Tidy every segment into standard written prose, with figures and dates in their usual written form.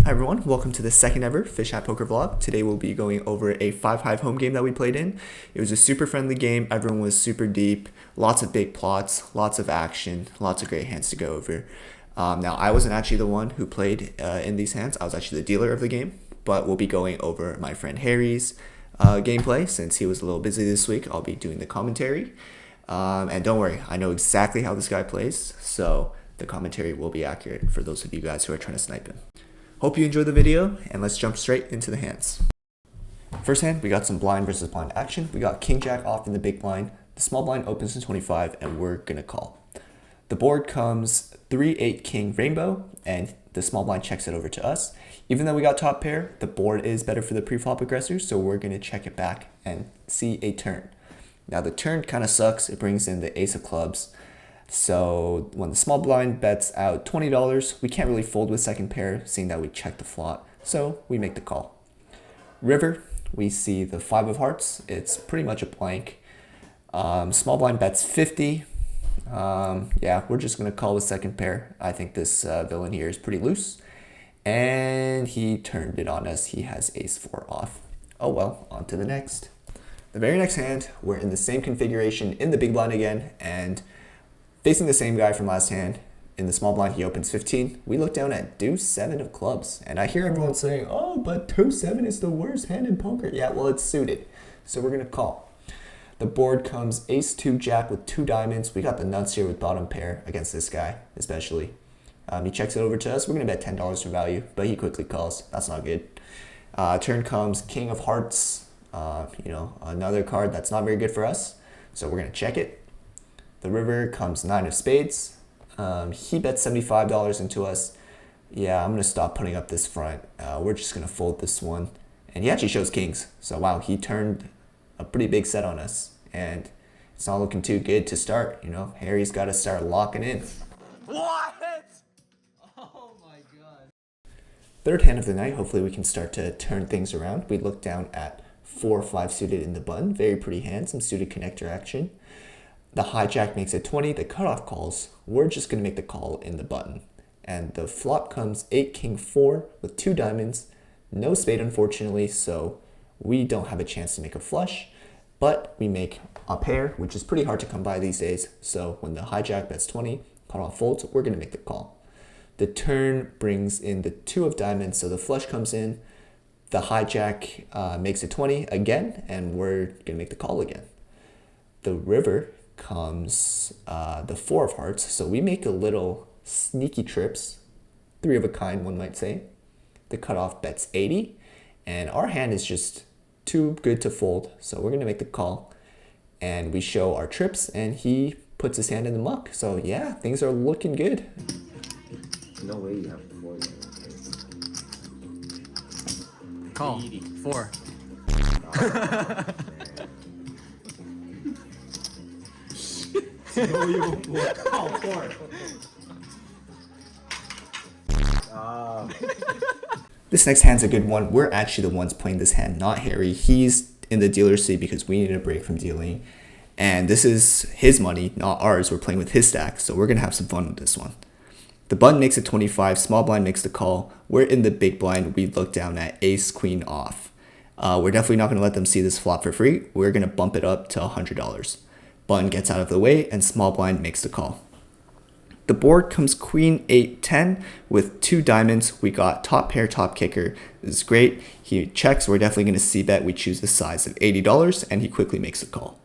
Hi everyone, welcome to the second ever Fish Hat Poker vlog. Today we'll be going over a 5-hive home game that we played in. It was a super friendly game, everyone was super deep, lots of big plots, lots of action, lots of great hands to go over. Now I wasn't actually the one who played in these hands, I was actually the dealer of the game, but we'll be going over my friend Harry's gameplay. Since he was a little busy this week, I'll be doing the commentary. And don't worry, I know exactly how this guy plays, so the commentary will be accurate for those of you guys who are trying to snipe him. Hope you enjoyed the video, and let's jump straight into the hands. First hand, we got some blind versus blind action. We got king jack off in the big blind. The small blind opens to 25, and we're gonna call. The board comes 3-8 king rainbow, and the small blind checks it over to us. Even though we got top pair, the board is better for the pre-flop aggressor, so we're gonna check it back and see a turn. Now the turn kind of sucks. It brings in the ace of clubs. So when the small blind bets out $20, we can't really fold with second pair, seeing that we check the flop. So we make the call. River, we see the 5 of hearts. It's pretty much a blank. Small blind bets 50. Yeah, we're just going to call with second pair. I think this villain here is pretty loose. And he turned it on us. He has ace 4 off. Oh well, on to the next. The very next hand, we're in the same configuration in the big blind again, and facing the same guy from last hand. In the small blind, he opens 15. We look down at deuce 7 of clubs. And I hear everyone saying, oh, but deuce 7 is the worst hand in poker. Yeah, well, it's suited. So we're going to call. The board comes ace 2 jack with 2 diamonds. We got the nuts here with bottom pair against this guy, especially. He checks it over to us. We're going to bet $10 for value, but he quickly calls. That's not good. Turn comes king of hearts. Another card that's not very good for us. So we're going to check it. The river comes 9 of spades. He bets $75 into us. Yeah, I'm going to stop putting up this front. We're just going to fold this one. And he actually shows kings. So wow, he turned a pretty big set on us. And it's not looking too good to start. Harry's got to start locking in. What? Oh my god. Third hand of the night, hopefully we can start to turn things around. We look down at 4-5 suited in the button. Very pretty hand, some suited connector action. The hijack makes it 20, the cutoff calls. We're just going to make the call in the button. And the flop comes 8 king 4 with 2 diamonds. No spade, unfortunately, so we don't have a chance to make a flush. But we make a pair, which is pretty hard to come by these days. So when the hijack bets 20, cutoff folds, we're going to make the call. The turn brings in the 2 of diamonds, so the flush comes in. The hijack makes it 20 again, and we're going to make the call again. The river comes the 4 of hearts, so we make a little sneaky trips, 3 of a kind, one might say. The cutoff bets 80, and our hand is just too good to fold, so we're going to make the call. And we show our trips, and he puts his hand in the muck. So yeah, things are looking good. No way you have 4. Call. 4. No, you won't. Call 4. This next hand's a good one. We're actually the ones playing this hand, not Harry. He's in the dealer's seat because we need a break from dealing. And this is his money, not ours. We're playing with his stack, so we're going to have some fun with this one. The button makes it 25. Small blind makes the call. We're in the big blind. We look down at ace queen off. We're definitely not going to let them see this flop for free. We're going to bump it up to $100. Button gets out of the way, and small blind makes the call. The board comes queen 8-10 with 2 diamonds. We got top pair, top kicker. This is great. He checks. We're definitely going to see bet. We choose a size of $80, and he quickly makes the call.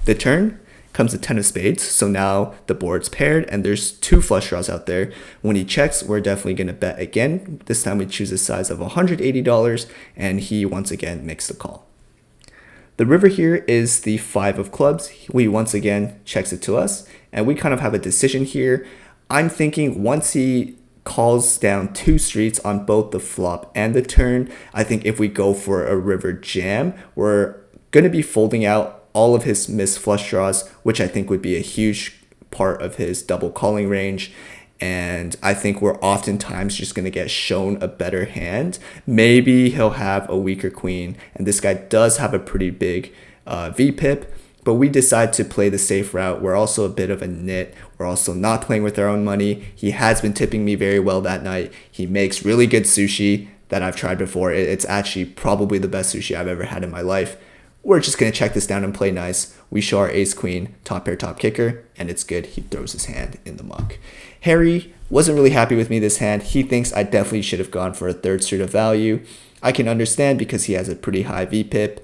The turn comes a 10 of spades, so now the board's paired, and there's 2 flush draws out there. When he checks, we're definitely going to bet again. This time we choose a size of $180, and he once again makes the call. The river here is the 5 of clubs. We once again checks it to us, and we kind of have a decision here. I'm thinking once he calls down 2 streets on both the flop and the turn, I think if we go for a river jam, we're going to be folding out all of his missed flush draws, which I think would be a huge part of his double calling range. And I think we're oftentimes just going to get shown a better hand. Maybe he'll have a weaker queen, and this guy does have a pretty big VPIP, but we decide to play the safe route. We're also a bit of a nit. We're also not playing with our own money. He has been tipping me very well that night. He makes really good sushi that I've tried before. It's actually probably the best sushi I've ever had in my life. We're just going to check this down and play nice. We show our ace queen, top pair, top kicker, and it's good. He throws his hand in the muck. Harry wasn't really happy with me this hand. He thinks I definitely should have gone for a third suit of value. I can understand because he has a pretty high VPIP,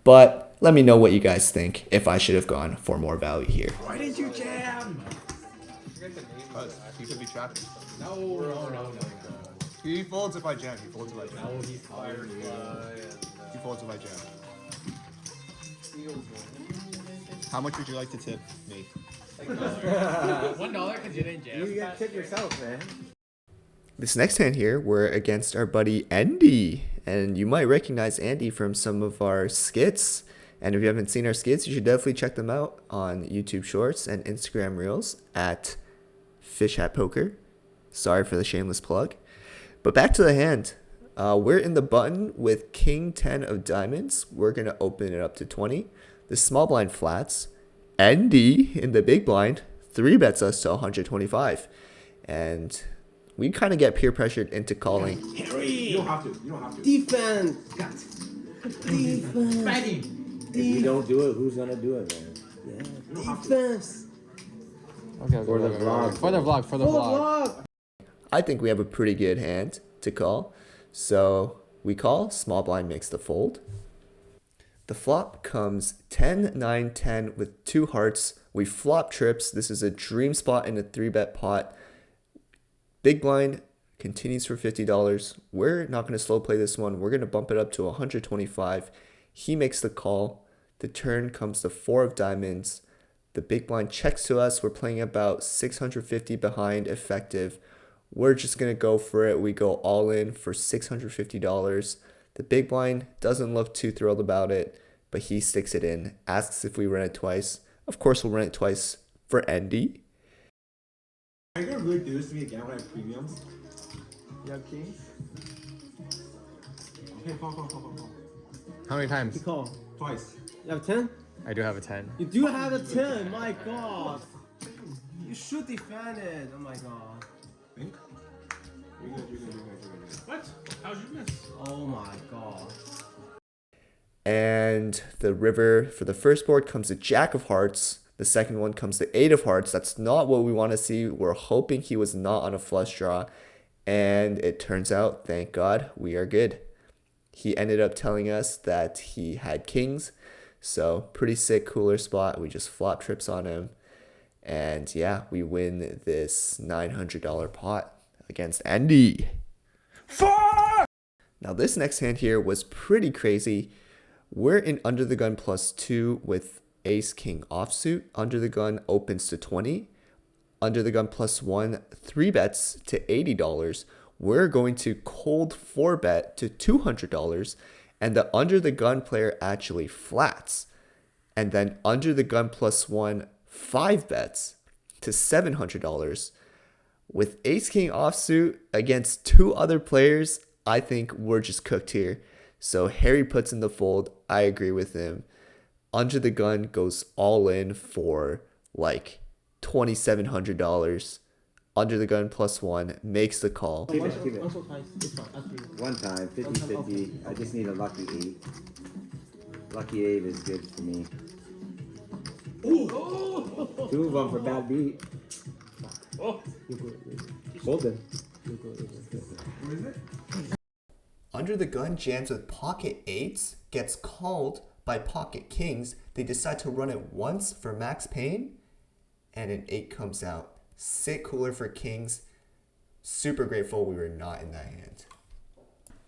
but let me know what you guys think if I should have gone for more value here. Why didn't you jam? He could be trapped. No. He folds if I jam. He folds if I jam. Oh, he's Firefly. He folds if I jam. How much would you like to tip me? $1 because you didn't jam. You gotta tip yourself, man. This next hand here, we're against our buddy Andy. And you might recognize Andy from some of our skits. And if you haven't seen our skits, you should definitely check them out on YouTube Shorts and Instagram Reels at Fish Hat Poker. Sorry for the shameless plug. But back to the hand. We're in the button with King 10 of diamonds. We're going to open it up to 20. The small blind flats. Andy in the big blind 3-bets us to 125. And we kind of get peer pressured into calling. Harry! You don't have to. Defense! Defense! Banging. If you don't do it, who's gonna do it, man? Defense! Okay, For the vlog. For the vlog. For the vlog. I think we have a pretty good hand to call. So we call, small blind makes the fold. The flop comes 10, 9, 10 with 2 hearts. We flop trips. This is a dream spot in a 3-bet pot. Big blind continues for $50. We're not going to slow play this one. We're going to bump it up to 125. He makes the call. The turn comes to 4 of diamonds. The big blind checks to us. We're playing about 650 behind effective. We're just going to go for it. We go all in for $650. The big blind doesn't look too thrilled about it, but he sticks it in, asks if we run it twice. Of course, we'll run it twice for Andy. Are you gonna really do this to me again when I have premiums? You have kings? Okay, call. How many times? You call. Twice. You have 10? I do have a 10. You do have a 10, my god! You should defend it, oh my god. Think? You're good. What? How'd you miss? Oh my god. And the river for the first board comes a jack of hearts. The second one comes the 8 of hearts. That's not what we want to see. We're hoping he was not on a flush draw. And it turns out, thank God, we are good. He ended up telling us that he had kings. So pretty sick cooler spot. We just flop trips on him. And yeah, we win this $900 pot against Andy. Now this next hand here was pretty crazy. We're in under the gun +2 with ace king offsuit. Under the gun opens to 20. Under the gun +1, 3-bets to $80. We're going to cold 4-bet to $200. And the under the gun player actually flats. And then under the gun +1, 5-bets to $700. With ace king offsuit against 2 other players, I think we're just cooked here. So Harry puts in the fold. I agree with him. Under the gun goes all in for like $2,700. Under the gun +1 makes the call. Keep it. Also twice, it's fine, that's good. One time, 50-50. I just need a lucky 8. Lucky 8 is good for me. 2 of them for bad beat. Hold them. Under the gun jams with pocket 8s, gets called by pocket kings. They decide to run it once for max pain, and an 8 comes out. Sick cooler for kings. Super grateful we were not in that hand.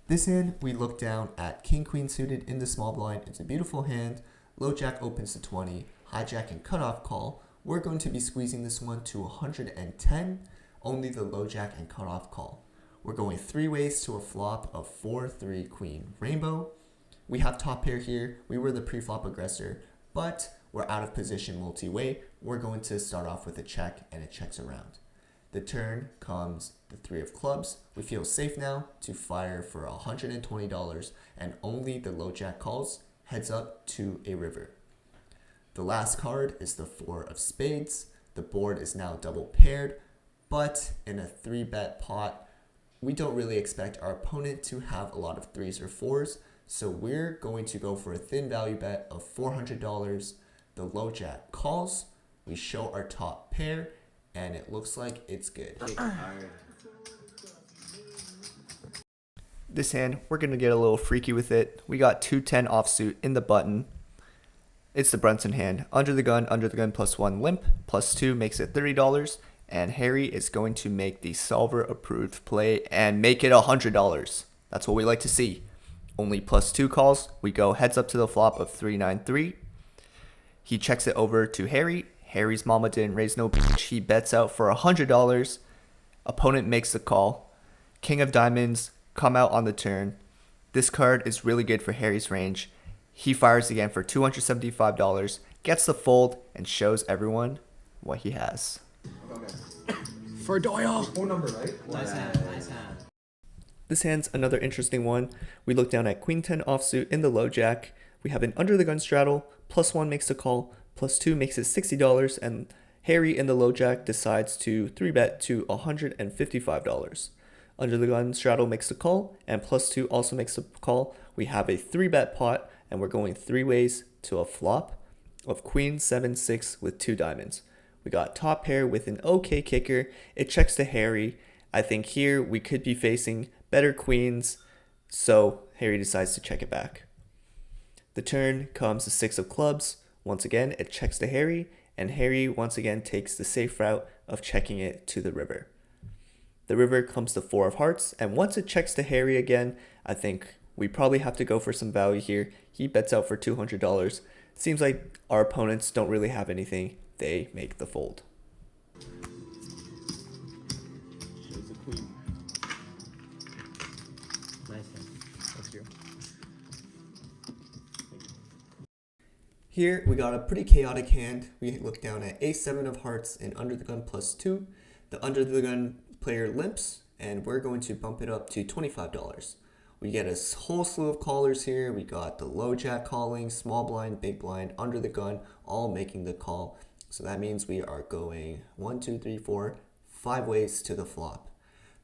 This hand, we look down at king queen suited in the small blind. It's a beautiful hand. Low jack opens to 20. Hijack and cutoff call. We're going to be squeezing this one to 110. Only the low jack and cutoff call. We're going 3 ways to a flop of 4-3 queen rainbow. We have top pair here. We were the pre-flop aggressor, but we're out of position multi-way. We're going to start off with a check, and it checks around. The turn comes the 3 of clubs. We feel safe now to fire for $120, and only the low jack calls, heads up to a river. The last card is the 4 of spades. The board is now double paired, but in a 3-bet pot, we don't really expect our opponent to have a lot of 3s or 4s, so we're going to go for a thin value bet of $400. The low jack calls, we show our top pair, and it looks like it's good. This hand, we're going to get a little freaky with it. We got 2-10 offsuit in the button. It's the Brunson hand. Under the gun +1 limp, +2 makes it $30. And Harry is going to make the solver approved play and make it $100. That's what we like to see. Only +2 calls. We go heads up to the flop of 3-9-3. He checks it over to Harry. Harry's mama didn't raise no bitch. He bets out for $100. Opponent makes the call. King of diamonds come out on the turn. This card is really good for Harry's range. He fires again for $275, gets the fold, and shows everyone what he has. For Doyle. Phone number, right? Nice hand, nice hand. This hand's another interesting one. We look down at Queen 10 offsuit in the low jack. We have an under the gun straddle, +1 makes the call, +2 makes it $60, and Harry in the low jack decides to 3-bet to $155. Under the gun straddle makes the call, and +2 also makes the call. We have a 3-bet pot, and we're going 3 ways to a flop of Queen 7-6 with 2 diamonds. We got top pair with an okay kicker. It checks to Harry. I think here we could be facing better queens, so Harry decides to check it back. The turn comes the 6 of clubs. Once again, it checks to Harry, and Harry once again takes the safe route of checking it to the river. The river comes to 4 of hearts, and once it checks to Harry again, I think we probably have to go for some value here. He bets out for $200. Seems like our opponents don't really have anything. They make the fold. Shows the queen. Nice hand. Thank you. Here we got a pretty chaotic hand. We look down at A7 of hearts and under the gun +2. The under the gun player limps, and we're going to bump it up to $25. We get a whole slew of callers here. We got the low jack calling, small blind, big blind, under the gun, all making the call. So that means we are going 1, 2, 3, 4, 5 ways to the flop.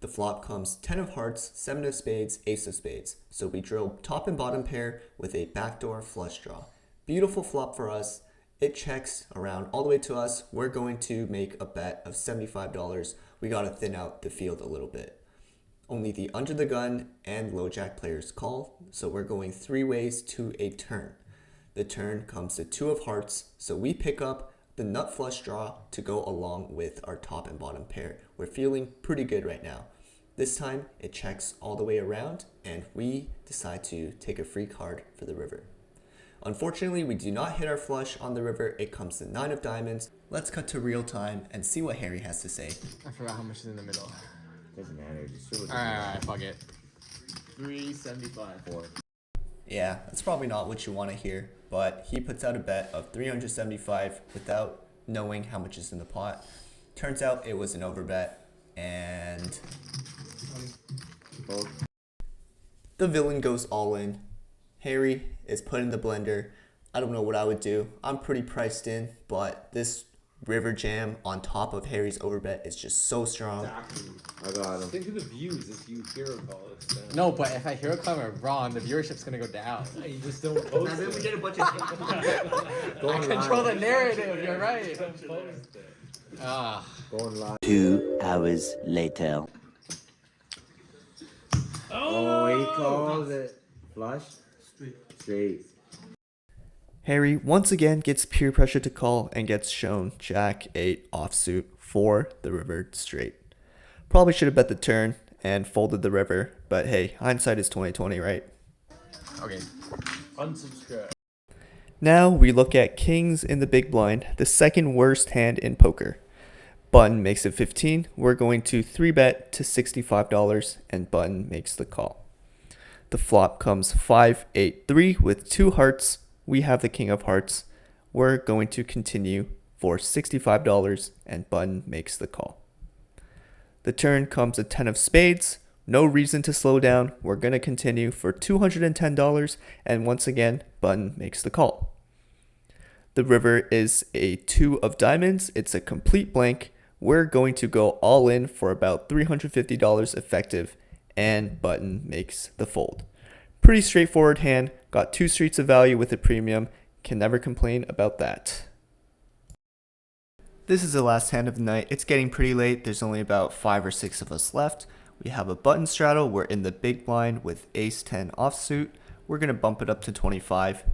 The flop comes 10 of hearts, 7 of spades, ace of spades. So we drill top and bottom pair with a backdoor flush draw. Beautiful flop for us. It checks around all the way to us. We're going to make a bet of $75. We got to thin out the field a little bit. Only the under the gun and low jack players call, so we're going 3 ways to a turn. The turn comes to 2 of hearts, so we pick up the nut flush draw to go along with our top and bottom pair. We're feeling pretty good right now. This time it checks all the way around, and we decide to take a free card for the river. Unfortunately, we do not hit our flush on the river. It comes to 9 of diamonds. Let's cut to real time and see what Harry has to say. I forgot how much is in the middle. Doesn't matter. Just show it. Alright, fuck it. 375. 4. Yeah, that's probably not what you want to hear, but he puts out a bet of $375 without knowing how much is in the pot. Turns out it was an overbet, and Fold. the villain goes all in. Harry is put in the blender. I don't know what I would do. I'm pretty priced in, but this river jam on top of Harry's overbet is just so strong. I got him. Think of the views if you hear about it. No, but if I hear it coming wrong, the viewership's gonna go down. You just don't post And then we it. get a bunch of Going Control the live. narrative, you're right. Don't post it. Ah. Going live. 2 hours later. Oh, he calls it. Flush. Straight. Harry once again gets peer pressure to call and gets shown Jack 8 offsuit for the river straight. Probably should have bet the turn and folded the river, but hey, hindsight is 20/20, right? Okay. Unsubscribe. Now we look at kings in the big blind, the second worst hand in poker. Button makes it 15. We're going to 3-bet to $65, and Button makes the call. The flop comes 5-8-3 with 2 hearts. We have the king of hearts. We're going to continue for $65, and Button makes the call. The turn comes a 10 of spades. No reason to slow down. We're going to continue for $210, and once again, Button makes the call. The The river is a 2 of diamonds. It's a complete blank. We're going to go all in for about $350 effective, and button makes the fold. Pretty straightforward hand. Got 2 streets of value with a premium. Can never complain about that. This is the last hand of the night. It's getting pretty late. There's only about 5 or 6 of us left. We have a button straddle. We're in the big blind with ace 10 offsuit. We're going to bump it up to 25.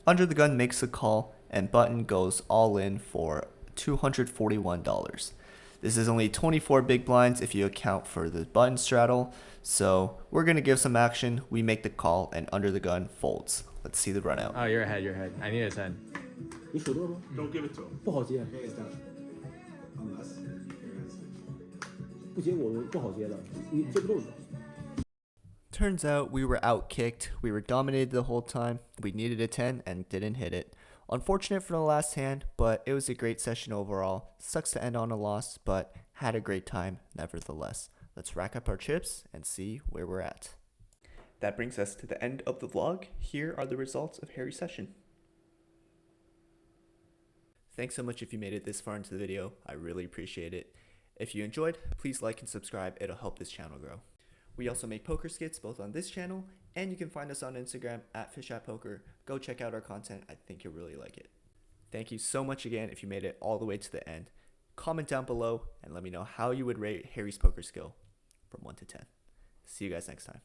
Under the gun makes a call, and button goes all in for $241. This is only 24 big blinds if you account for the button straddle. So we're going to give some action. We make the call, and under the gun folds. Let's see the run out. Oh, you're ahead. You're ahead. I need a 10. 你手多吗？ Don't give it to him. 不好接， Here is done. Unless here is. 不接我不好接的，你接不动的。 Turns out we were outkicked. We were dominated the whole time. We needed a 10 and didn't hit it. Unfortunate for the last hand, but it was a great session overall. Sucks to end on a loss, but had a great time nevertheless. Let's rack up our chips and see where we're at. That brings us to the end of the vlog. Here are the results of Harry's session. Thanks so much if you made it this far into the video. I really appreciate it. If you enjoyed, please like and subscribe. It'll help this channel grow. We also make poker skits both on this channel, and you can find us on Instagram at FishAtPoker. Go check out our content. I think you'll really like it. Thank you so much again if you made it all the way to the end. Comment down below and let me know how you would rate Harry's poker skill from 1 to 10. See you guys next time.